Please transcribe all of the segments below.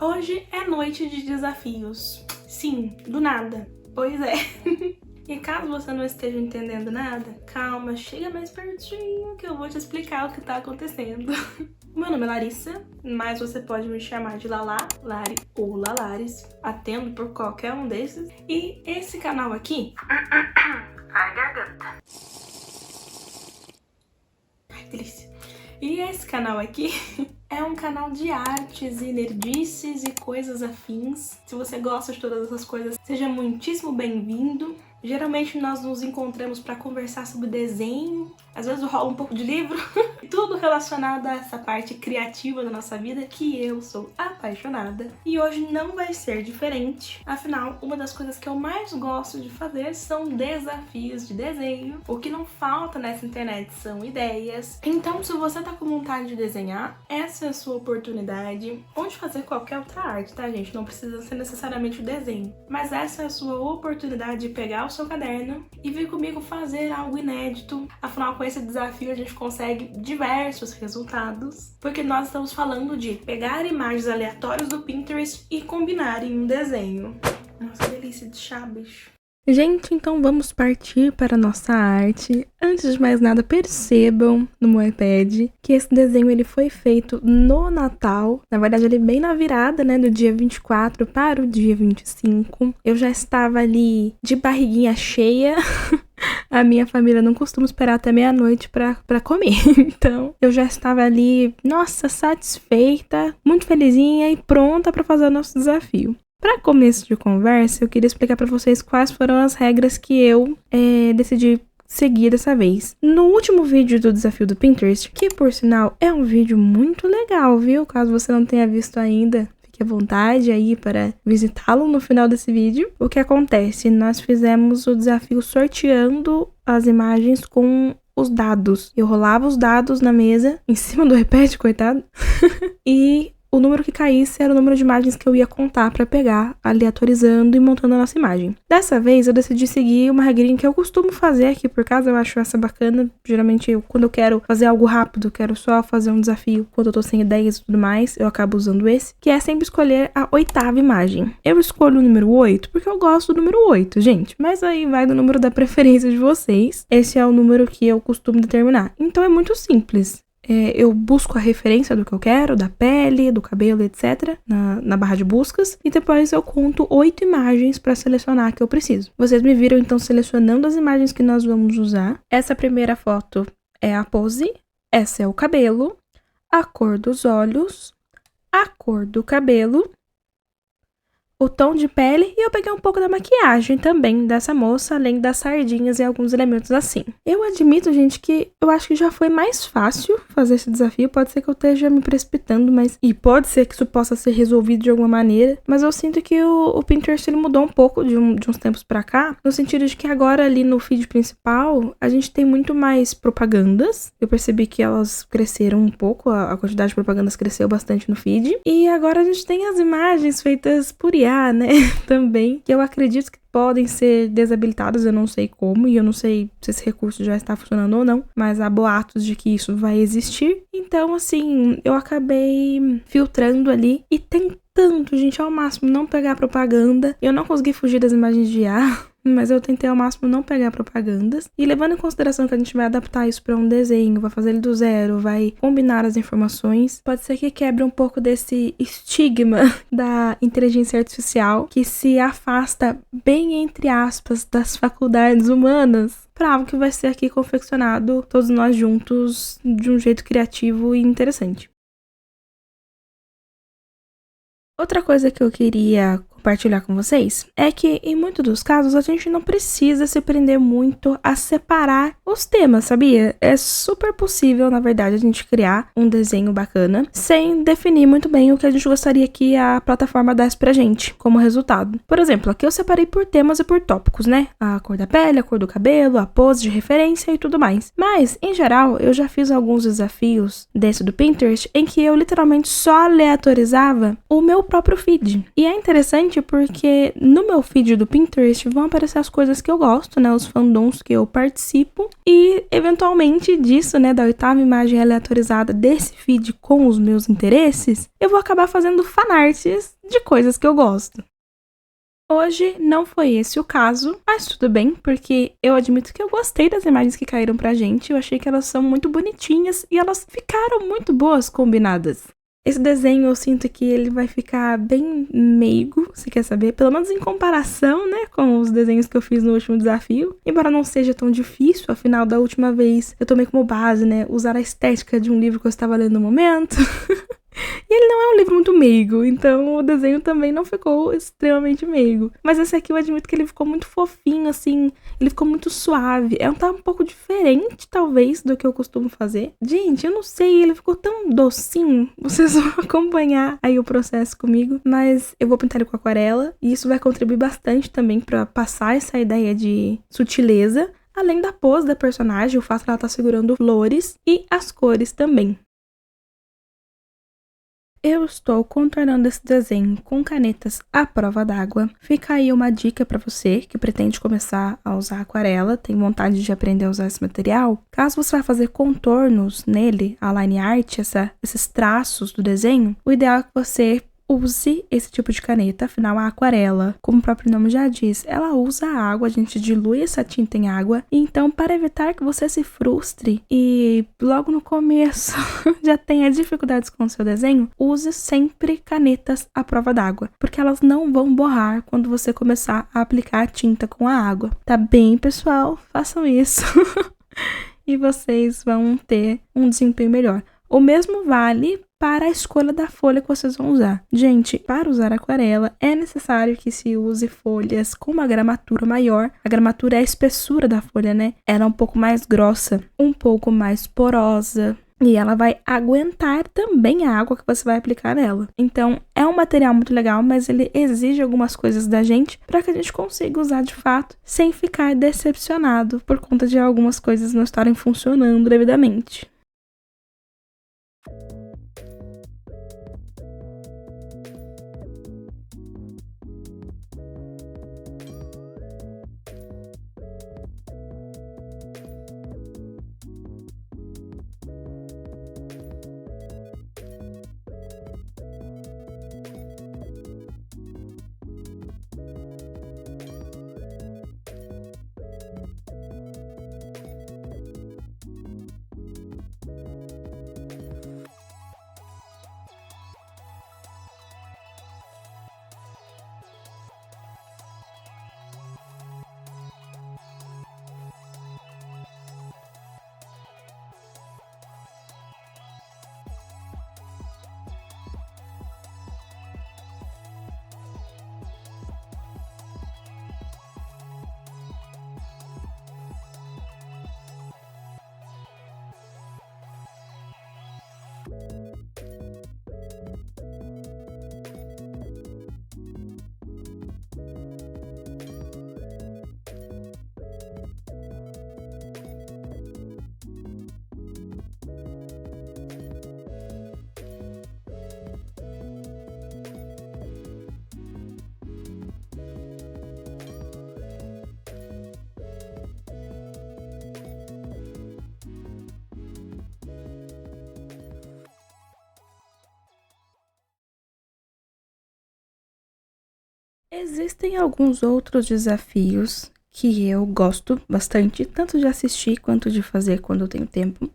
Hoje é noite de desafios. Sim, do nada. Pois é. E caso você não esteja entendendo nada, calma, chega mais pertinho que eu vou te explicar o que tá acontecendo. Meu nome é Larissa, mas você pode me chamar de Lala, Lari ou Lalares, atendo por qualquer um desses. E esse canal aqui... Ai, garganta. Ai, delícia. E esse canal aqui é um canal de artes e nerdices e coisas afins. Se você gosta de todas essas coisas, seja muitíssimo bem-vindo. Geralmente nós nos encontramos para conversar sobre desenho, às vezes rola um pouco de livro, tudo relacionado a essa parte criativa da nossa vida que eu sou apaixonada. E hoje não vai ser diferente, afinal, uma das coisas que eu mais gosto de fazer são desafios de desenho. O que não falta nessa internet são ideias. Então, se você tá com vontade de desenhar, essa é a sua oportunidade. Ou de fazer qualquer outra arte, tá, gente? Não precisa ser necessariamente o desenho. Mas essa é a sua oportunidade de pegar o seu caderno e vir comigo fazer algo inédito. Afinal, com esse desafio a gente consegue diversos resultados, porque nós estamos falando de pegar imagens aleatórias do Pinterest e combinar em um desenho. Nossa, delícia de chá, bicho. Gente, então vamos partir para a nossa arte. Antes de mais nada, percebam no meu iPad que esse desenho ele foi feito no Natal. Na verdade, ele bem na virada, né, do dia 24 para o dia 25. Eu já estava ali de barriguinha cheia. A minha família não costuma esperar até meia-noite pra comer. Então, eu já estava ali, nossa, satisfeita, muito felizinha e pronta para fazer o nosso desafio. Para começo de conversa, eu queria explicar para vocês quais foram as regras que eu decidi seguir dessa vez. No último vídeo do desafio do Pinterest, que por sinal é um vídeo muito legal, viu? Caso você não tenha visto ainda, fique à vontade aí para visitá-lo no final desse vídeo. O que acontece? Nós fizemos o desafio sorteando as imagens com os dados. Eu rolava os dados na mesa, em cima do iPad, coitado, e o número que caísse era o número de imagens que eu ia contar pra pegar, aleatorizando e montando a nossa imagem. Dessa vez, eu decidi seguir uma regrinha que eu costumo fazer aqui por casa, eu acho essa bacana. Geralmente, quando eu quero fazer algo rápido, quero só fazer um desafio, quando eu tô sem ideias e tudo mais, eu acabo usando esse, que é sempre escolher a 8ª imagem. Eu escolho o número 8 porque eu gosto do número 8, gente, mas aí vai do número da preferência de vocês. Esse é o número que eu costumo determinar. Então, é muito simples. Eu busco a referência do que eu quero, da pele, do cabelo, etc. na barra de buscas. E depois eu conto 8 imagens para selecionar a que eu preciso. Vocês me viram então selecionando as imagens que nós vamos usar. Essa primeira foto é a pose. Essa é o cabelo. A cor dos olhos. A cor do cabelo. O tom de pele, e eu peguei um pouco da maquiagem também dessa moça, além das sardinhas e alguns elementos assim. Eu admito, gente, que eu acho que já foi mais fácil fazer esse desafio. Pode ser que eu esteja me precipitando, e pode ser que isso possa ser resolvido de alguma maneira, mas eu sinto que o Pinterest ele mudou um pouco de uns tempos pra cá, no sentido de que agora ali no feed principal, a gente tem muito mais propagandas. Eu percebi que elas cresceram um pouco, a quantidade de propagandas cresceu bastante no feed, e agora a gente tem as imagens feitas por IA, né, também, que eu acredito que podem ser desabilitadas, eu não sei como, e eu não sei se esse recurso já está funcionando ou não, mas há boatos de que isso vai existir. Então, assim, eu acabei filtrando ali e tentando, gente, ao máximo não pegar propaganda. Eu não consegui fugir das imagens de IA, mas eu tentei ao máximo não pegar propagandas. E levando em consideração que a gente vai adaptar isso para um desenho, vai fazer ele do zero, vai combinar as informações, pode ser que quebre um pouco desse estigma da inteligência artificial que se afasta bem entre aspas das faculdades humanas para algo que vai ser aqui confeccionado todos nós juntos de um jeito criativo e interessante. Outra coisa que eu queria compartilhar com vocês é que, em muitos dos casos, a gente não precisa se prender muito a separar os temas, sabia? É super possível, na verdade, a gente criar um desenho bacana sem definir muito bem o que a gente gostaria que a plataforma desse pra gente como resultado. Por exemplo, aqui eu separei por temas e por tópicos, né? A cor da pele, a cor do cabelo, a pose de referência e tudo mais. Mas, em geral, eu já fiz alguns desafios desse do Pinterest em que eu literalmente só aleatorizava o meu próprio feed. E é interessante porque no meu feed do Pinterest vão aparecer as coisas que eu gosto, né, os fandoms que eu participo, e eventualmente disso, né, da 8ª imagem aleatorizada desse feed com os meus interesses, eu vou acabar fazendo fanarts de coisas que eu gosto. Hoje não foi esse o caso, mas tudo bem, porque eu admito que eu gostei das imagens que caíram pra gente. Eu achei que elas são muito bonitinhas e elas ficaram muito boas combinadas. Esse desenho eu sinto que ele vai ficar bem meigo, se quer saber, pelo menos em comparação, né, com os desenhos que eu fiz no último desafio. Embora não seja tão difícil, afinal da última vez eu tomei como base, né, usar a estética de um livro que eu estava lendo no momento. E ele não é um livro muito meigo, então o desenho também não ficou extremamente meigo. Mas esse aqui eu admito que ele ficou muito fofinho, assim, ele ficou muito suave. Tá um pouco diferente, talvez, do que eu costumo fazer. Gente, eu não sei, ele ficou tão docinho. Vocês vão acompanhar aí o processo comigo. Mas eu vou pintar ele com aquarela, e isso vai contribuir bastante também pra passar essa ideia de sutileza. Além da pose da personagem, o fato dela estar segurando flores e as cores também. Eu estou contornando esse desenho com canetas à prova d'água. Fica aí uma dica para você que pretende começar a usar aquarela, tem vontade de aprender a usar esse material. Caso você vá fazer contornos nele, a line art, esses traços do desenho, o ideal é que você use esse tipo de caneta, afinal a aquarela, como o próprio nome já diz, ela usa a água, a gente dilui essa tinta em água, então para evitar que você se frustre e logo no começo já tenha dificuldades com o seu desenho, use sempre canetas à prova d'água, porque elas não vão borrar quando você começar a aplicar a tinta com a água. Tá bem, pessoal? Façam isso e vocês vão ter um desempenho melhor. O mesmo vale para a escolha da folha que vocês vão usar. Gente, para usar aquarela é necessário que se use folhas com uma gramatura maior. A gramatura é a espessura da folha, né? Ela é um pouco mais grossa, um pouco mais porosa. E ela vai aguentar também a água que você vai aplicar nela. Então, é um material muito legal, mas ele exige algumas coisas da gente para que a gente consiga usar de fato, sem ficar decepcionado por conta de algumas coisas não estarem funcionando devidamente. Existem alguns outros desafios que eu gosto bastante, tanto de assistir quanto de fazer quando eu tenho tempo,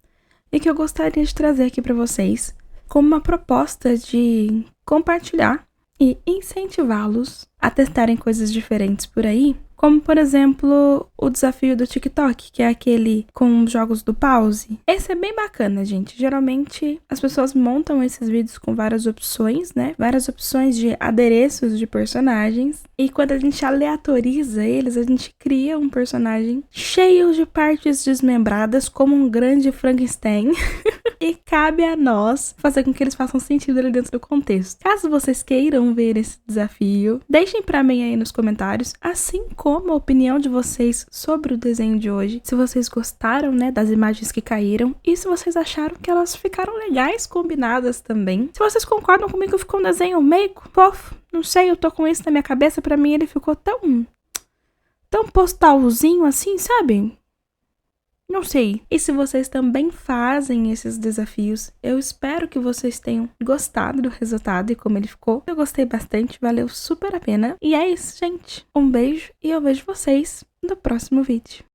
e que eu gostaria de trazer aqui para vocês como uma proposta de compartilhar e incentivá-los a testarem coisas diferentes por aí, como por exemplo o desafio do TikTok, que é aquele com os jogos do pause. Esse é bem bacana, gente. Geralmente as pessoas montam esses vídeos com várias opções, né? Várias opções de adereços de personagens. E quando a gente aleatoriza eles, a gente cria um personagem cheio de partes desmembradas, como um grande Frankenstein. E cabe a nós fazer com que eles façam sentido ali dentro do contexto. Caso vocês queiram ver esse desafio, deixem pra mim aí nos comentários, assim como a opinião de vocês sobre o desenho de hoje. Se vocês gostaram, né, das imagens que caíram e se vocês acharam que elas ficaram legais combinadas também. Se vocês concordam comigo que ficou um desenho meio fofo, não sei, eu tô com isso na minha cabeça, pra mim ele ficou tão postalzinho assim, sabe? Não sei. E se vocês também fazem esses desafios, eu espero que vocês tenham gostado do resultado e como ele ficou. Eu gostei bastante, valeu super a pena. E é isso, gente. Um beijo e eu vejo vocês no próximo vídeo.